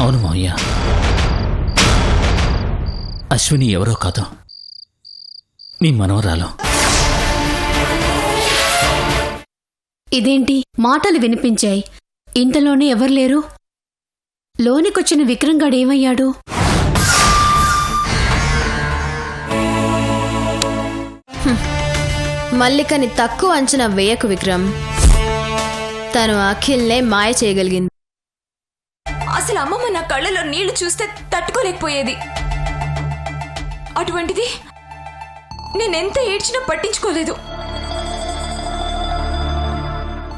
అవును మావయ్య, అశ్విని ఎవరో కాదు, మీ మనవరాలు. ఇదేంటి మాటలు వినిపించాయి, ఇంతలోనే ఎవరు లేరు? లోనికొచ్చిన విక్రమ్ గాడు ఏమయ్యాడు? మల్లికని తక్కువ అంచనా వేయకు విక్రమ్. తను అఖిల్నే మాయ చేయగలిగింది. అసలు అమ్మమ్మ నా కళ్ళలో నీళ్లు చూస్తే తట్టుకోలేకపోయేది. అటువంటిది నేనెంత ఏడ్చినా పట్టించుకోలేదు.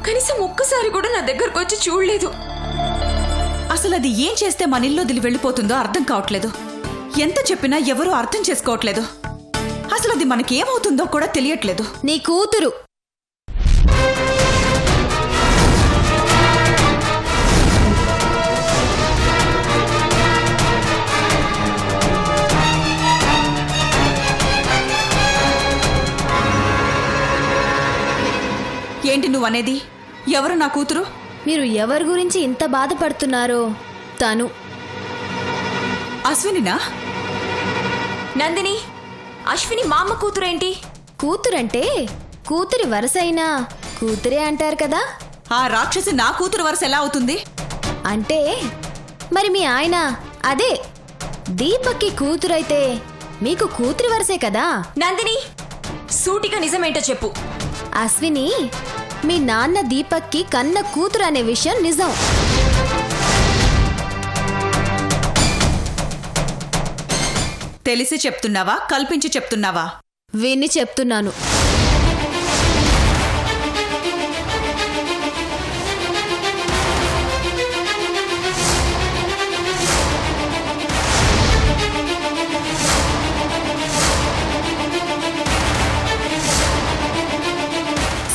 కనీసం ఒక్కసారి కూడా నా దగ్గరకు వచ్చి చూడలేదు. అసలు అది ఏం చేస్తే మన ఇల్లు వదిలి వెళ్ళిపోతుందో అర్థం కావట్లేదు. ఎంత చెప్పినా ఎవరూ అర్థం చేసుకోవట్లేదు. అసలు అది మనకేమవుతుందో కూడా తెలియట్లేదు. నీ కూతురు ఏంటి నువ్వనేది? ఎవరు నా కూతురు? మీరు ఎవరి గురించి ఇంత బాధపడుతున్నారో తను అశ్వినినా? నందిని, అశ్విని మా అమ్మ కూతురేంటి? కూతురంటే కూతురి వరసైనా కూతురే అంటారు కదా. ఆ రాక్షసి నా కూతురు వరుస ఎలా అవుతుంది? అంటే మరి మీ ఆయన అదే దీపక్కి కూతురైతే మీకు కూతురి వరసే కదా. నందిని, సూటిగా నిజమేంటో చెప్పు. అశ్విని మీ నాన్న దీపక్కి కన్న కూతురు అనే విషయం నిజం. తెలిసి చెప్తున్నావా, కల్పించి చెప్తున్నావా? విని చెప్తున్నాను.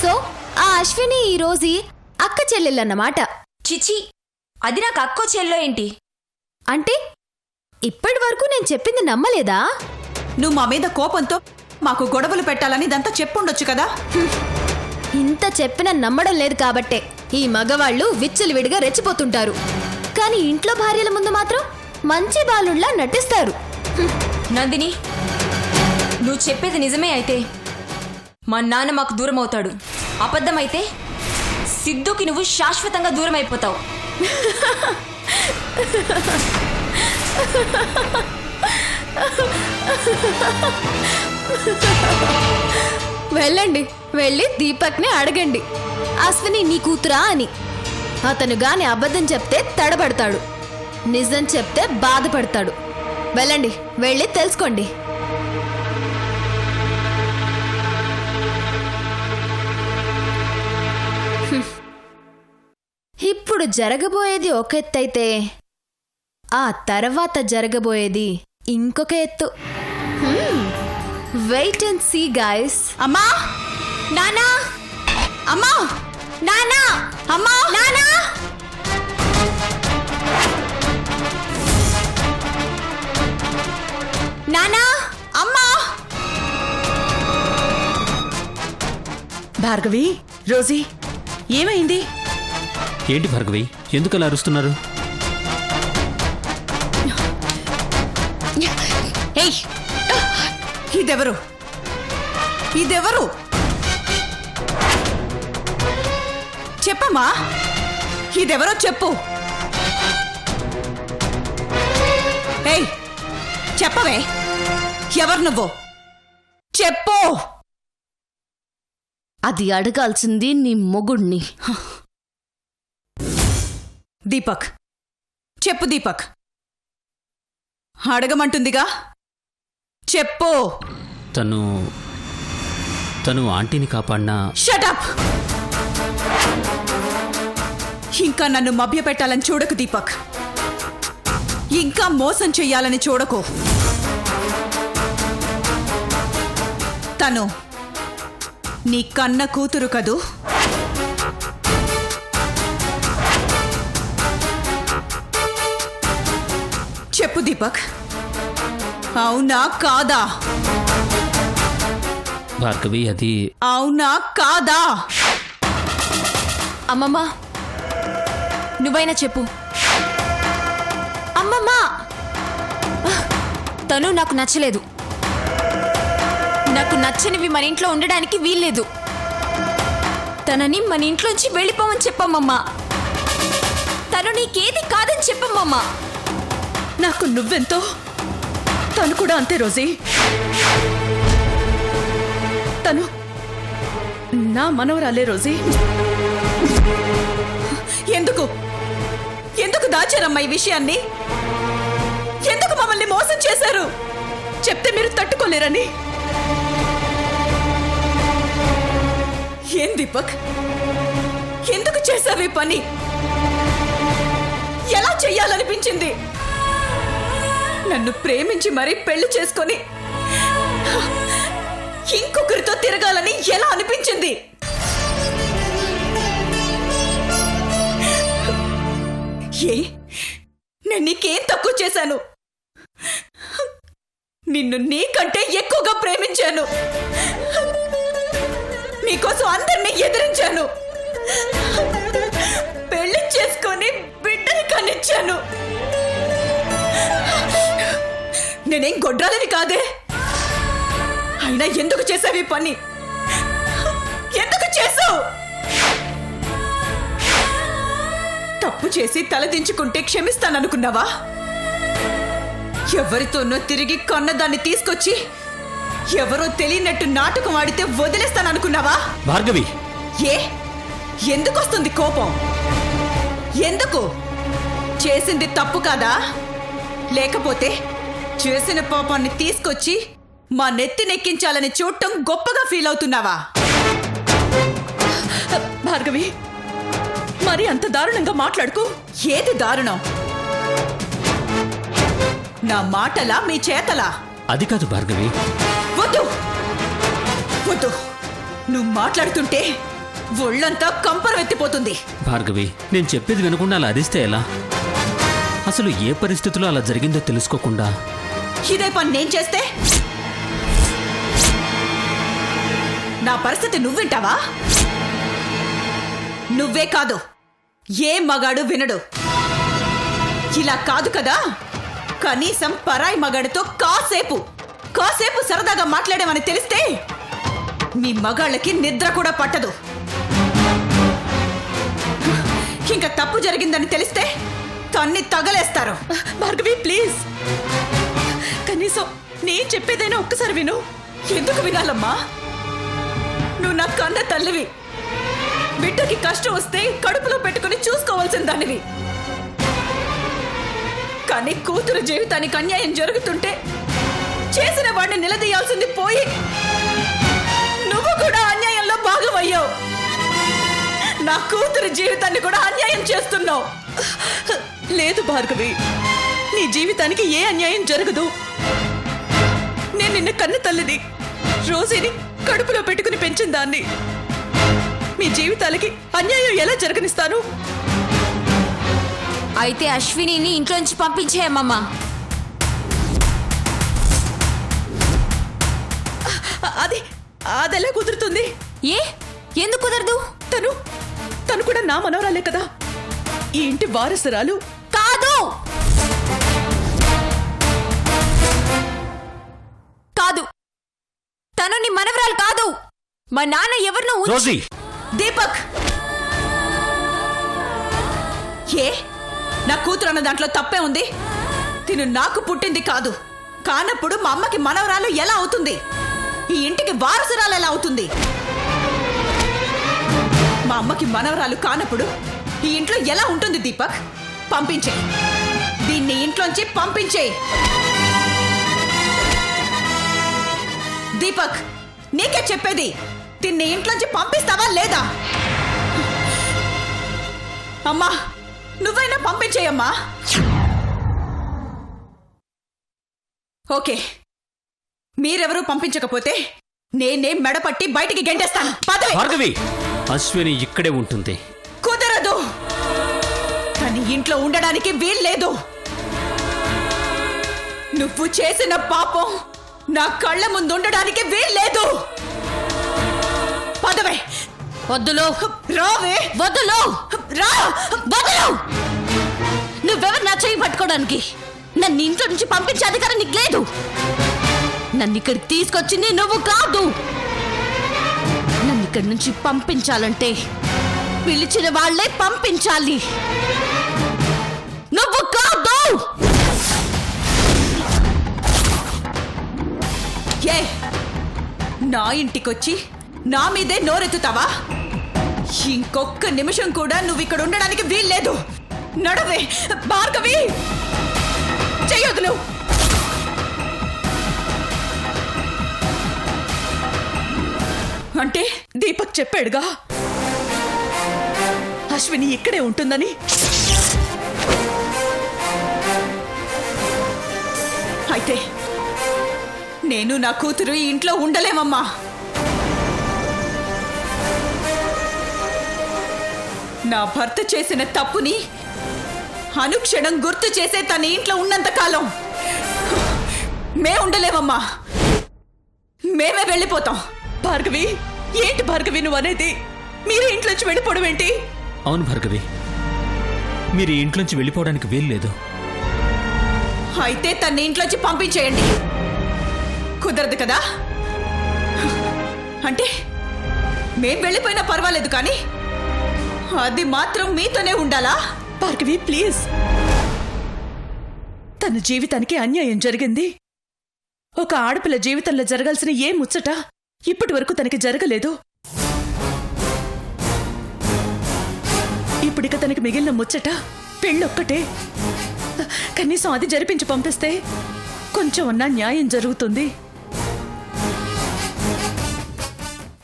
సో ఆ అశ్విని ఈరోజు అక్క చెల్లెళ్ళన్నమాట. చిచి, అది నాకు అక్కో చెల్లో ఏంటి? అంటే ఇప్పటి వరకు నేను చెప్పింది నమ్మలేదా? నువ్వు మా మీద కోపంతో మాకు గొడవలు పెట్టాలని ఇదంతా చెప్పుండొచ్చు కదా. ఇంత చెప్పినా నమ్మడం లేదు కాబట్టే ఈ మగవాళ్ళు విచ్చలవిడిగా రెచ్చిపోతుంటారు. కానీ ఇంట్లో భార్యల ముందు మాత్రం మంచి బాలుళ్లా నటిస్తారు. నందిని, నువ్వు చెప్పేది నిజమే అయితే మా నాన్న మాకు దూరం అవుతాడు. అబద్ధమైతే సిద్ధుకి నువ్వు శాశ్వతంగా దూరం అయిపోతావు. వెళ్ళండి, వెళ్ళి దీపక్ని అడగండి అశ్విని నీ కూతురా అని. అతను గాని అబద్ధం చెప్తే తడబడతాడు, నిజం చెప్తే బాధపడతాడు. వెళ్ళండి, వెళ్ళి తెలుసుకోండి. ఇప్పుడు జరగబోయేది ఒక ఎత్తైతే ఆ తర్వాత జరగబోయేది ఇంకొక ఎత్తు. Wait and see guys. అమ్మా, నానా, అమ్మా, నానా, అమ్మా, నానా. నానా, అమ్మా. భార్గవి, రోజీ, ఏమైంది? ఏంటి భార్గవి, ఎందుకు అలా అరుస్తున్నారు? ఏయ్, ఇదెవరు? ఇదెవరు? చెప్పమ్మా, ఇదెవరో చెప్పు. ఏయ్, చెప్పవే, ఎవరు నువ్వు? చెప్పు. అది అడగాల్సింది నీ మొగుణ్ణి. దీపక్, చెప్పు దీపక్. అడగమంటుందిగా, చెప్పు. తను ఆంటీని కాపాడినా. షటప్. ఇంకా నన్ను మభ్యపెట్టాలని చూడకు దీపక్. ఇంకా మోసం చెయ్యాలని చూడకు. తను నీ కన్న కూతురు కదూ? చెప్పు దీపక్, అవునా కాదా? భార్గవి, అది అవునా కాదా? అమ్మమ్మ, నువ్వైనా చెప్పు. తను నాకు నచ్చలేదు. నాకు నచ్చనివి మన ఇంట్లో ఉండడానికి వీల్లేదు. తనని మన ఇంట్లోంచి వెళ్ళిపోమని చెప్పమ్మమ్మా. తను నీకేది కాదని చెప్పమ్మమ్మా. నాకు నువ్వెంతో తను కూడా అంతే రోజీ. తను నా మనవరాలే రోజీ. ఎందుకు ఎందుకు దాచారమ్మా ఈ విషయాన్ని? ఎందుకు మమ్మల్ని మోసం చేశారు? చెప్తే మీరు తట్టుకోలేరని. ఏం దీపక్, ఎందుకు చేశావు ఈ పని? ఎలా చెయ్యాలనిపించింది? నన్ను ప్రేమించి మరీ పెళ్లి చేసుకొని ఇంకొకరితో తిరగాలని ఎలా అనిపించింది? ఏ నేను నీకేం తక్కువ చేశాను? నిన్ను నీకంటే ఎక్కువగా ప్రేమించాను. నీకోసం అందరినీ ఎదిరించాను. పెళ్లి చేసుకొని బిడ్డని కనిచ్చాను. నేనేం గొడ్రాలని కాదే. అయినా ఎందుకు చేసావు ఈ పని? ఎందుకు చేసావు? తప్పు చేసి తలదించుకుంటే క్షమిస్తాననుకున్నావా? ఎవరితోనో తిరిగి కన్నదాన్ని తీసుకొచ్చి ఎవరో తెలియనట్టు నాటకం ఆడితే వదిలేస్తాననుకున్నావా? భార్గవి, ఏ ఎందుకు వస్తుంది కోపం? ఎందుకు? చేసింది తప్పు కాదా? లేకపోతే చేసిన పాపాన్ని తీసుకొచ్చి మా నెత్తినెక్కించాలని చూడటం గొప్పగా ఫీల్ అవుతున్నావా? భార్గవి, మరి అంత దారుణంగా మాట్లాడుకో. ఏది దారుణం? నా మాటలా మీ చేతలా? అది కాదు భార్గవి. వద్దు వద్దు, నువ్వు మాట్లాడుతుంటే ఒళ్ళంతా కంపరం ఎత్తిపోతుంది. భార్గవి, నేను చెప్పేది వినకుండా అలా అరిస్తే ఎలా? అసలు ఏ పరిస్థితిలో అలా జరిగిందో తెలుసుకోకుండా ఇదే పని నేను చేస్తే నా పరిస్థితి నువ్వింటావా? నువ్వే కాదు, ఏ మగాడు వినడు. ఇలా కాదు కదా, కనీసం పరాయి మగాడితో కాసేపు సరదాగా మాట్లాడామని తెలిస్తే మీ మగాళ్ళకి నిద్ర కూడా పట్టదు. ఇంకా తప్పు జరిగిందని తెలిస్తే తన్ని తగలేస్తారు. భార్గవి ప్లీజ్, కనీసం నేను చెప్పేదైనా ఒక్కసారి విను. ఎందుకు వినాలమ్మా? నువ్వు నా కన్న తల్లివి. బిడ్డకి కష్టం వస్తే కడుపులో పెట్టుకుని చూసుకోవాల్సిన దానివి. కానీ కూతురు జీవితానికి అన్యాయం జరుగుతుంటే చేసిన వాడిని నిలదీయాల్సింది పోయి నువ్వు కూడా అన్యాయంలో భాగమయ్యావు. నా కూతురు జీవితాన్ని కూడా అన్యాయం చేస్తున్నావు. లేదు భార్గవి, నీ జీవితానికి ఏ అన్యాయం జరగదు. నేను నిన్న కన్న తల్లిని, రోజీని కడుపులో పెట్టుకుని పెంచిన దాన్ని. మీ జీవితాలకి అన్యాయం ఎలా జరగనిస్తాను? అయితే అశ్వినిని ఇంట్లోంచి పంపించేయమ్మమ్మా. అదెలా కుదురుతుంది? ఏ ఎందుకు కుదరదు? తను కూడా నా మనవరాలే కదా, ఈ ఇంటి వారసురాలు. కాదు కాదు, తను నీ మనవరాలు కాదు. మా నాన్న ఎవరినో రోజీ, దీపక్, ఏ నా కూతురు అన్న దాంట్లో తప్పే ఉంది? తిను నాకు పుట్టింది కాదు. కానప్పుడు మా అమ్మకి మనవరాలు ఎలా అవుతుంది? ఈ ఇంటికి వారసురాలు ఎలా అవుతుంది? మా అమ్మకి మనవరాలు కానప్పుడు ఈ ఇంట్లో ఎలా ఉంటుంది? దీపక్, పంపించే, దీన్ని ఇంట్లోంచి పంపించే. దీపక్, నీకే చెప్పేది, దీన్ని ఇంట్లోంచి పంపిస్తావా లేదా? అమ్మా, నువ్వైనా పంపించేయమ్మా. ఓకే, మీరెవరూ పంపించకపోతే నేనే మెడపట్టి బయటికి గెంటేస్తాను. పదవి. భార్గవి, అశ్విని ఇక్కడే ఉంటుంది. కుదరదు. కానీ ఇంట్లో ఉండడానికి వీల్లేదు. నువ్వు చేసిన పాపం నా కళ్ళ ముందు ఉండడానికి వీల్లేదు. పదవే. వద్దులో రావే. వద్దులో రా. వద్దులో. నువ్వెవరు నా చెయ్యి పట్టుకోవడానికి? నన్ను ఇంట్లో నుంచి పంపించే అధికారం నీకు లేదు. నన్ను ఇక్కడికి తీసుకొచ్చింది నువ్వు కాదు. నన్ను ఇక్కడి నుంచి పంపించాలంటే పిలిచిన వాళ్లే పంపించాలి, నువ్వు కాదు. ఏ నా ఇంటికొచ్చి నా మీదే నోరెత్తుతావా? ఇంకొక్క నిమిషం కూడా నువ్వు ఇక్కడ ఉండడానికి వీల్లేదు. నడవే భార్గవి, చెయ్యొద్దు. అంటే దీపక్ చెప్పాడుగా అశ్విని ఇక్కడే ఉంటుందని. అయితే నేను నా కూతురు ఈ ఇంట్లో ఉండలేమమ్మా. నా భర్త చేసిన తప్పుని అనుక్షణం గుర్తు చేసే తన ఇంట్లో ఉన్నంత కాలం మే ఉండలేమమ్మా. మేమే వెళ్ళిపోతాం. భార్గవి, ఏంటి భార్గవి నువ్వు అనేది? మీరే ఇంట్లోంచి వెళ్ళిపోవడం ఏంటి? అవును భార్గవి, మీరు ఈ ఇంట్లోంచి వెళ్ళిపోవడానికి వీలు లేదు. అయితే తన ఇంట్లోంచి పంపించేయండి. కుదరదు కదా? అంటే మేం వెళ్ళిపోయినా పర్వాలేదు, కానీ అది మాత్రం మీతోనే ఉండాలా? భార్గవి ప్లీజ్, తన జీవితానికి అన్యాయం జరిగింది. ఒక ఆడపిల్ల జీవితంలో జరగాల్సిన ఏ ముచ్చట ఇప్పటి వరకు తనకి జరగలేదు. ఇప్పుడిక తనకి మిగిలిన ముచ్చట పెళ్ళొక్కటే. కనీసం అది జరిపించి పంపిస్తే కొంచెం అన్నా న్యాయం జరుగుతుంది.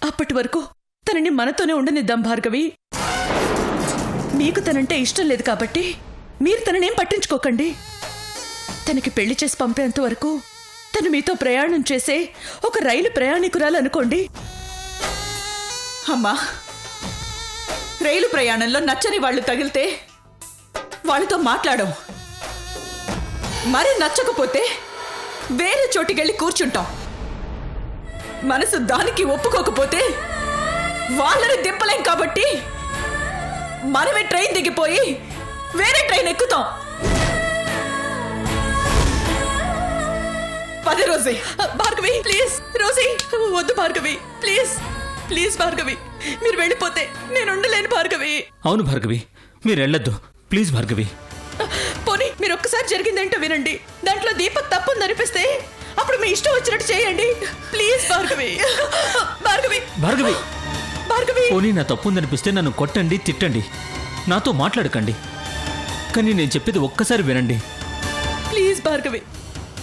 అప్పటి వరకు తనని మనతోనే ఉండనిద్దాం భార్గవి. మీకు తనంటే ఇష్టం లేదు కాబట్టి మీరు తననేం పట్టించుకోకండి. తనకి పెళ్లి చేసి పంపేంత వరకు తను మీతో ప్రయాణం చేసే ఒక రైలు ప్రయాణికురాలనుకోండి. అమ్మా, రైలు ప్రయాణంలో నచ్చని వాళ్ళు తగిలితే వాళ్ళతో మాట్లాడం, మరి నచ్చకపోతే వేరే చోటికెళ్ళి కూర్చుంటాం. మనసు దానికి ఒప్పుకోకపోతే వాళ్ళని దింపలేం కాబట్టి మనమే ట్రైన్ దిగిపోయి వేరే ట్రైన్ ఎక్కుతాం. 10 రోజే. భార్గవి ప్లీజ్. రోజీ వద్దు భార్గవి ప్లీజ్. ప్లీజ్ భార్గవి, మీరు వెళ్ళిపోతే నేను ఉండలేను భార్గవి. అవును భార్గవి, మీరు వెళ్ళొద్దు ప్లీజ్ భార్గవి. పోనీ మీరు ఒక్కసారి జరిగిందేంటో వినండి. దాంట్లో దీపక్ తప్పుంది అనిపిస్తే అప్పుడు మీ ఇష్టం వచ్చినట్టు చేయండి. ప్లీజ్ భార్గవి. భార్గవి భార్గవి భార్గవి, పోనీ నా తప్పుందనిపిస్తే నన్ను కొట్టండి, తిట్టండి, నాతో మాట్లాడకండి, కానీ నేను చెప్పేది ఒక్కసారి వినండి. ప్లీజ్ భార్గవి,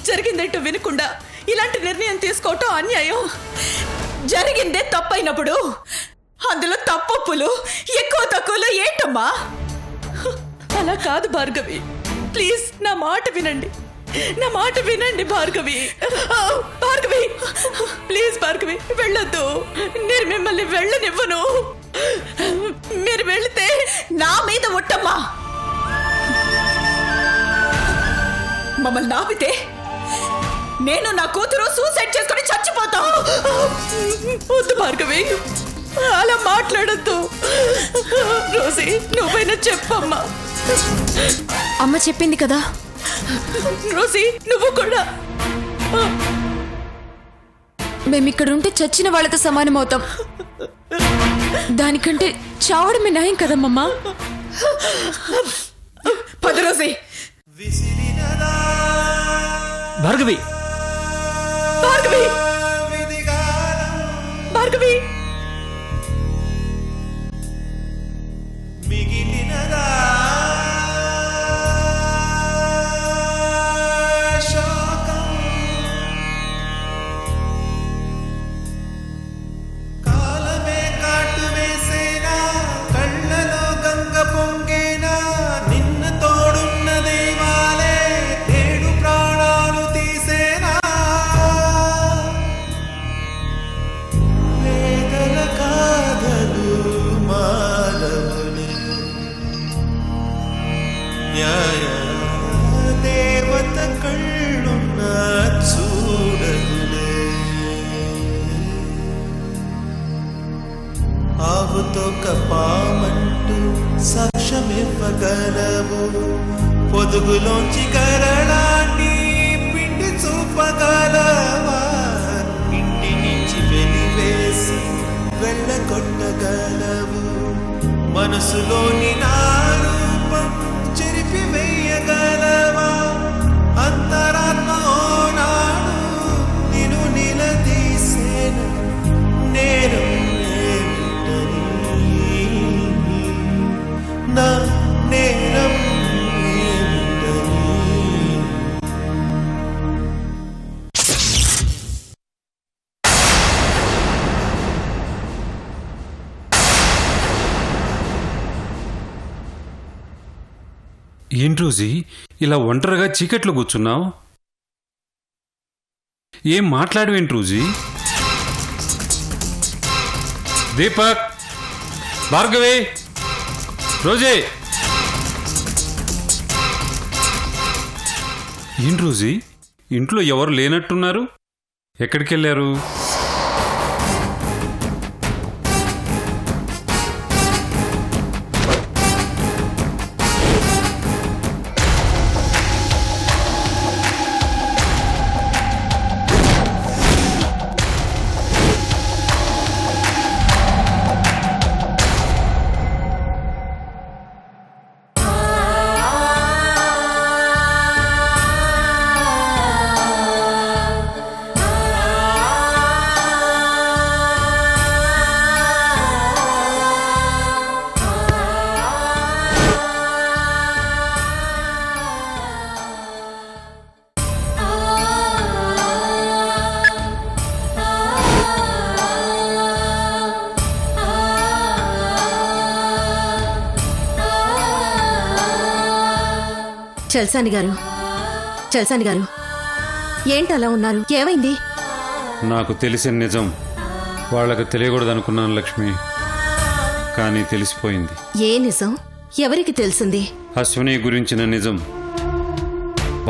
జరిగిందేంటో వినకుండా ఇలాంటి నిర్ణయం తీసుకోవటం అన్యాయం. జరిగిందే తప్పైనప్పుడు అందులో తప్పులు ఎక్కువ తక్కువలో ఏంటమ్మా? అలా కాదు భార్గవి, ప్లీజ్ నా మాట వినండి. నా మాట వినండి భార్గవి. భార్గవి ప్లీజ్ భార్గవి, వెళ్ళొద్దు. నేను మిమ్మల్ని వెళ్ళనివ్వను. మీరు వెళితే నా మీద ఒట్టమ్మా. మమ్మల్ని ఆపితే నేను నా కూతురు సూసైడ్ చేసుకుని చచ్చిపోతాం. వద్దు భార్గవి, అలా మాట్లాడద్దు. రోజీ నువ్వైనా చెప్పమ్మా. అమ్మ చెప్పింది కదా. రోజీ నువ్వు కూడా. మేమిక్కడుంటే చచ్చిన వాళ్ళతో సమానం అవుతాం. దానికంటే చావడమే నయం కదమ్మా. 10 రోజీ. భార్గవి భార్గవి భార్గవి, దేవత కళ్ళున్న చూడదులే, ఆవుతో కపామంటూ సాక్ష్యమివ్వగలవు, పొదుగులోంచి కరళా చూపగలవా ఇంటి నుంచి వెలివేసి వెళ్ళగొట్టగలవు మనసులోని నా రూపం చెరిపి వేయగలవా అంతరాత్మ ఓనాడు నిన్ను నిలదీసేన నేరం ఏమిటని నా నేరం ఏమిటని ఏంటి రోజీ ఇలా ఒంటరిగా చీకట్లో కూర్చున్నావు? ఏం మాట్లాడవేంటి రోజీ? దీపక్, భార్గవి, రోజీ, ఏంటి రోజీ ఇంట్లో ఎవరు లేనట్టున్నారు? ఎక్కడికి వెళ్ళారు? చల్సాని గారు ఏంటి అలా ఉన్నారు? ఏమైంది? నాకు తెలిసిన నిజం వాళ్ళకు తెలియకూడదనుకున్నాను లక్ష్మి, కానీ తెలిసిపోయింది. ఏ నిజం? ఎవరికి తెలిసింది? అశ్విని గురించిన నిజం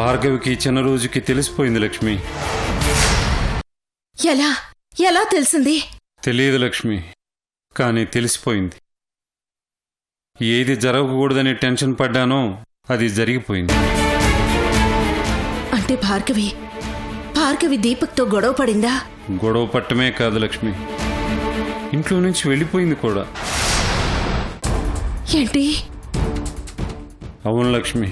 భార్గవికి చిన్న రోజుకి తెలిసిపోయింది లక్ష్మి. ఎలా ఎలా తెలిసింది? తెలియదు లక్ష్మి, కానీ తెలిసిపోయింది. ఏది జరగకూడదని టెన్షన్ పడ్డానో అది జరిగిపోయింది. అంటే భార్గవి దీపక్తో గొడవ పడిందా? గొడవ పట్టమే కాదు లక్ష్మి, ఇంట్లో నుంచి వెళ్ళిపోయింది కూడా. ఏంటి? అవును లక్ష్మి,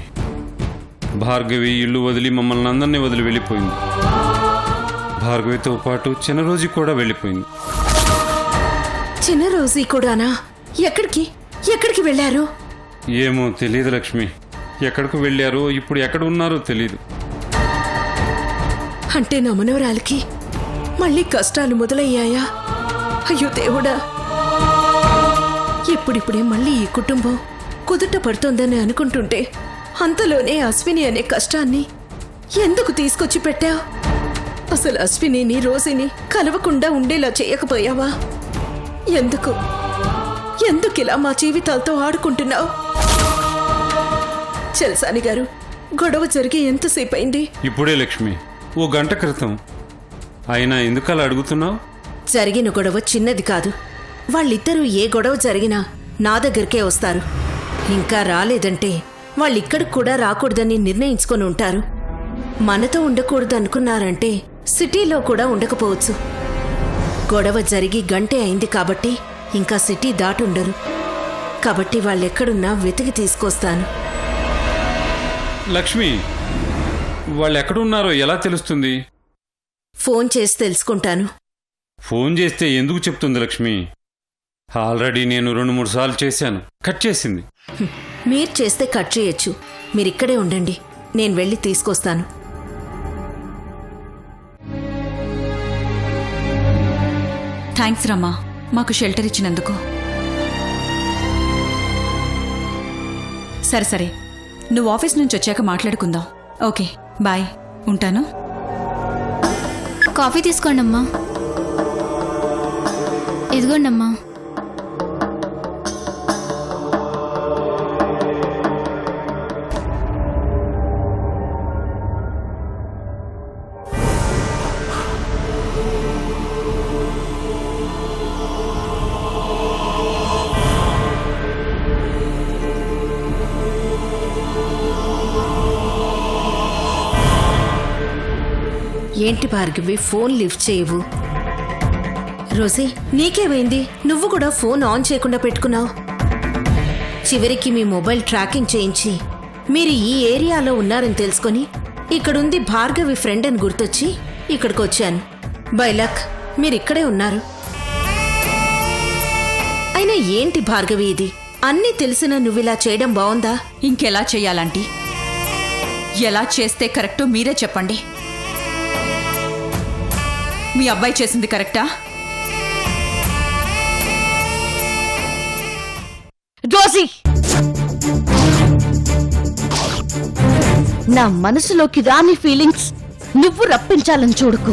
భార్గవి ఇల్లు వదిలి మమ్మల్ని అందరినీ వదిలి వెళ్ళిపోయింది. భార్గవితో పాటు చిన్న రోజు కూడా వెళ్ళిపోయింది. చిన్న రోజు కూడానా? ఎక్కడికి వెళ్ళారు? ఏమో తెలియదు లక్ష్మి, ఎక్కడికి వెళ్ళారో ఇప్పుడు ఎక్కడ ఉన్నారో తెలీదు. అంటే నా మనవరాలికి మళ్ళీ కష్టాలు మొదలయ్యాయా? అయ్యో దేవుడా, ఇప్పుడిప్పుడే మళ్ళీ ఈ కుటుంబం కుదుట పడుతోందని అనుకుంటుంటే అంతలోనే అశ్విని అనే కష్టాన్ని ఎందుకు తీసుకొచ్చి పెట్టావు? అసలు అశ్వినిని రోజుని కలవకుండా ఉండేలా చేయకపోయావా? ఎందుకు ఇలా మా జీవితాలతో ఆడుకుంటున్నావు? చల్సాని గారు, గొడవ జరిగి ఎంతసేపు అయింది? ఇప్పుడే లక్ష్మి, ఓ గంట క్రితం. అయినా ఎందుకు అలా అడుగుతున్నావు? జరిగిన గొడవ చిన్నది కాదు. వాళ్ళిద్దరూ ఏ గొడవ జరిగినా నా దగ్గరికే వస్తారు. ఇంకా రాలేదంటే వాళ్ళిక్కడికి కూడా రాకూడదని నిర్ణయించుకొని ఉంటారు. మనతో ఉండకూడదు అనుకున్నారంటే సిటీలో కూడా ఉండకపోవచ్చు. గొడవ జరిగి గంటే అయింది కాబట్టి ఇంకా సిటీ దాటుండరు. కాబట్టి వాళ్ళెక్కడున్నా వెతికి తీసుకొస్తాను. లక్ష్మి, వాళ్ళు ఎక్కడున్నారో ఎలా తెలుస్తుంది? ఫోన్ చేసి తెలుసుకుంటాను. ఫోన్ చేస్తే ఎందుకు చెప్తుంది లక్ష్మి? ఆల్రెడీ నేను 2-3 సార్లు చేశాను, కట్ చేసింది. మీరు చేస్తే కట్ చేయొచ్చు. మీరిక్కడే ఉండండి, నేను వెళ్ళి తీసుకొస్తాను. థ్యాంక్స్ రమ్మా, మాకు షెల్టర్ ఇచ్చినందుకు. సరే నువ్వు ఆఫీస్ నుంచి వచ్చాక మాట్లాడుకుందాం. ఓకే బాయ్, ఉంటాను. కాఫీ తీసుకోండి అమ్మా. ఇదిగోండి అమ్మా. ఏంటి భార్గవి ఫోన్ లిఫ్ట్ చేయవు? రోజీ నీకేమైంది? నువ్వు కూడా ఫోన్ ఆన్ చేయకుండా పెట్టుకున్నావు. చివరికి మీ మొబైల్ ట్రాకింగ్ చేయించి మీరు ఈ ఏరియాలో ఉన్నారని తెలుసుకొని ఇక్కడుంది భార్గవి ఫ్రెండ్ అని గుర్తొచ్చి ఇక్కడికి వచ్చాను. బై లక్ మీరిక్కడే ఉన్నారు. అయినా ఏంటి భార్గవి ఇది? అన్నీ తెలిసినా నువ్విలా చేయడం బావుందా? ఇంకెలా చెయ్యాలంటీ? ఎలా చేస్తే కరెక్టో మీరే చెప్పండి. మీ అబ్బాయి చేసింది కరెక్టా? రోజీ, నా మనసులోకి రాని ఫీలింగ్స్ నువ్వు రప్పించాలని చూడకు.